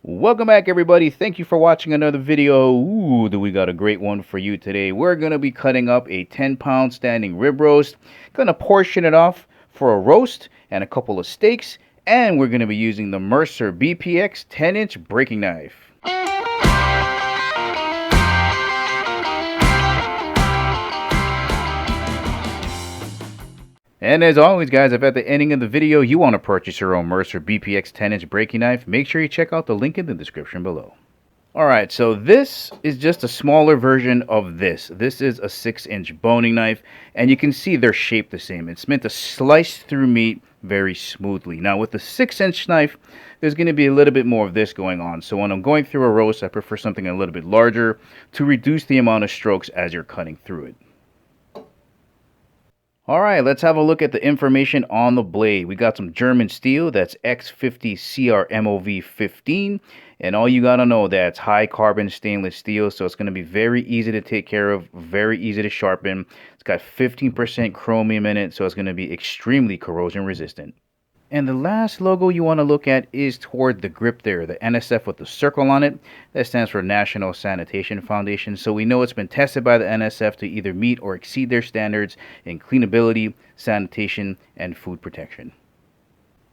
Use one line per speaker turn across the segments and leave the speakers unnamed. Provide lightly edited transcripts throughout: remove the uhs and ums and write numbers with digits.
Welcome back, everybody. Thank you for watching another video. Ooh, do we got a great one for you today. We're going to be cutting up a 10-pound standing rib roast. Going to portion it off for a roast and a couple of steaks. And we're going to be using the Mercer BPX 10-inch breaking knife. And as always, guys, if at the ending of the video you want to purchase your own Mercer BPX 10-inch breaking knife, make sure you check out the link in the description below. Alright, so this is just a smaller version of this. This is a 6-inch boning knife, and you can see they're shaped the same. It's meant to slice through meat very smoothly. Now with the 6-inch knife, there's going to be a little bit more of this going on. So when I'm going through a roast, I prefer something a little bit larger to reduce the amount of strokes as you're cutting through it. Alright, let's have a look at the information on the blade. We got some German steel, that's X50 CRMOV 15. And all you gotta know, that's high carbon stainless steel, so it's gonna be very easy to take care of, very easy to sharpen. It's got 15% chromium in it, so it's gonna be extremely corrosion resistant. And the last logo you want to look at is toward the grip there, the NSF with the circle on it. That stands for National Sanitation Foundation. So we know it's been tested by the NSF to either meet or exceed their standards in cleanability, sanitation, and food protection.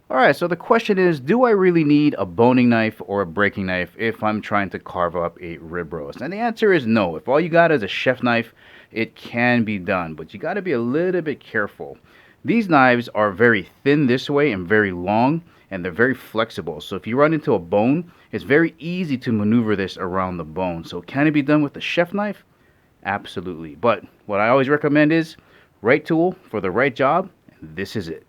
Alright, so the question is, do I really need a boning knife or a breaking knife if I'm trying to carve up a rib roast? And the answer is no. If all you got is a chef knife, it can be done, but you got to be a little bit careful. These knives are very thin this way and very long, and they're very flexible. So if you run into a bone, it's very easy to maneuver this around the bone. So can it be done with a chef knife? Absolutely. But what I always recommend is right tool for the right job, and this is it.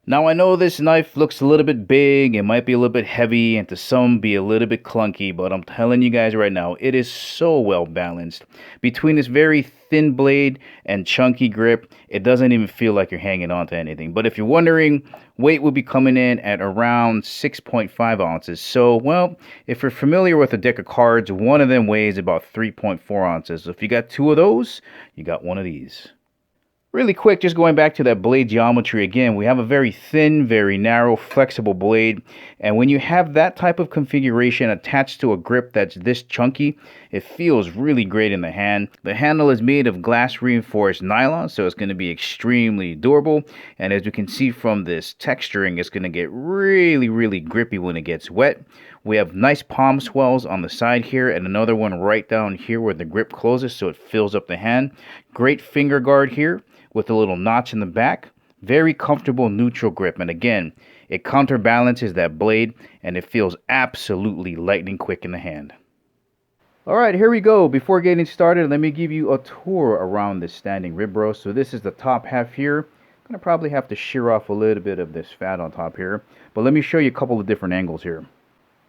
Now I know this knife looks a little bit big, it might be a little bit heavy, and to some be a little bit clunky, but I'm telling you guys right now, it is so well balanced. Between this very thin blade and chunky grip, it doesn't even feel like you're hanging on to anything. But if you're wondering, weight will be coming in at around 6.5 ounces. So, well, if you're familiar with a deck of cards, one of them weighs about 3.4 ounces. So if you got two of those, you got one of these. Really quick, just going back to that blade geometry again, we have a very thin, very narrow, flexible blade. And when you have that type of configuration attached to a grip that's this chunky, it feels really great in the hand. The handle is made of glass reinforced nylon, so it's going to be extremely durable. And as you can see from this texturing, it's going to get really, really grippy when it gets wet. We have nice palm swells on the side here and another one right down here where the grip closes so it fills up the hand. Great finger guard here with a little notch in the back. Very comfortable neutral grip, and again, it counterbalances that blade and it feels absolutely lightning quick in the hand. Alright, here we go. Before getting started, let me give you a tour around this standing rib roast. So this is the top half here. I'm going to probably have to shear off a little bit of this fat on top here, but let me show you a couple of different angles here.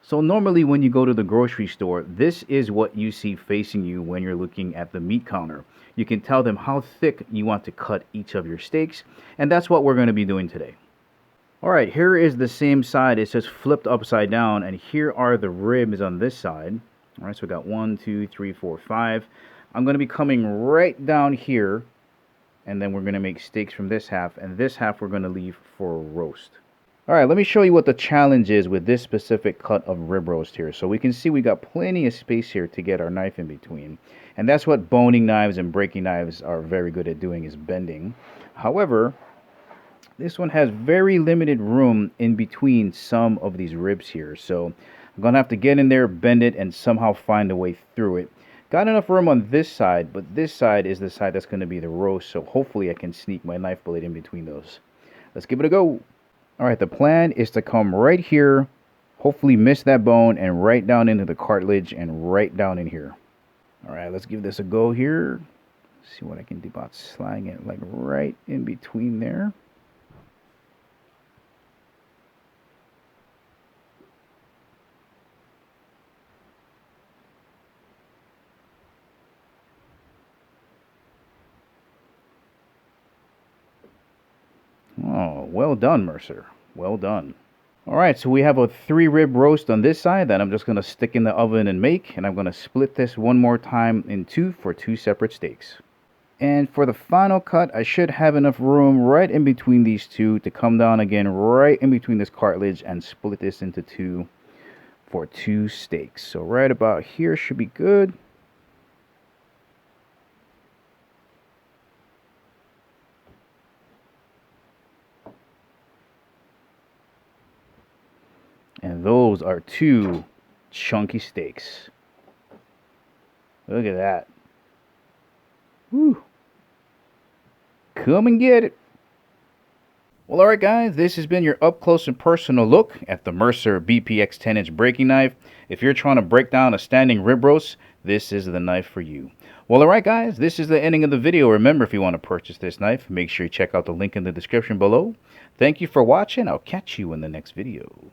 So normally when you go to the grocery store, this is what you see facing you when you're looking at the meat counter. You can tell them how thick you want to cut each of your steaks, and that's what we're going to be doing today. Alright, here is the same side. It's just flipped upside down, and here are the ribs on this side. Alright, so we got 1, 2, 3, 4, 5. I'm going to be coming right down here, and then we're going to make steaks from this half, and this half we're going to leave for a roast. Alright, let me show you what the challenge is with this specific cut of rib roast here. So we can see we got plenty of space here to get our knife in between. And that's what boning knives and breaking knives are very good at doing, is bending. However, this one has very limited room in between some of these ribs here. So I'm going to have to get in there, bend it, and somehow find a way through it. Got enough room on this side, but this side is the side that's going to be the roast. So hopefully I can sneak my knife blade in between those. Let's give it a go. Alright, the plan is to come right here, hopefully miss that bone, and right down into the cartilage and right down in here. Alright, let's give this a go here. See what I can do about sliding it like right in between there. Oh, well done, Mercer. Well done. Alright, so we have a 3-rib roast on this side that I'm just going to stick in the oven and make. And I'm going to split this one more time in two for 2 separate steaks. And for the final cut, I should have enough room right in between these two to come down again right in between this cartilage and split this into 2 for 2 steaks. So right about here should be good. And those are 2 chunky steaks. Look at that. Woo. Come and get it. Well, alright guys, this has been your up close and personal look at the Mercer BPX 10-inch breaking knife. If you're trying to break down a standing rib roast, this is the knife for you. Well, alright guys, this is the ending of the video. Remember, if you want to purchase this knife, make sure you check out the link in the description below. Thank you for watching. I'll catch you in the next video.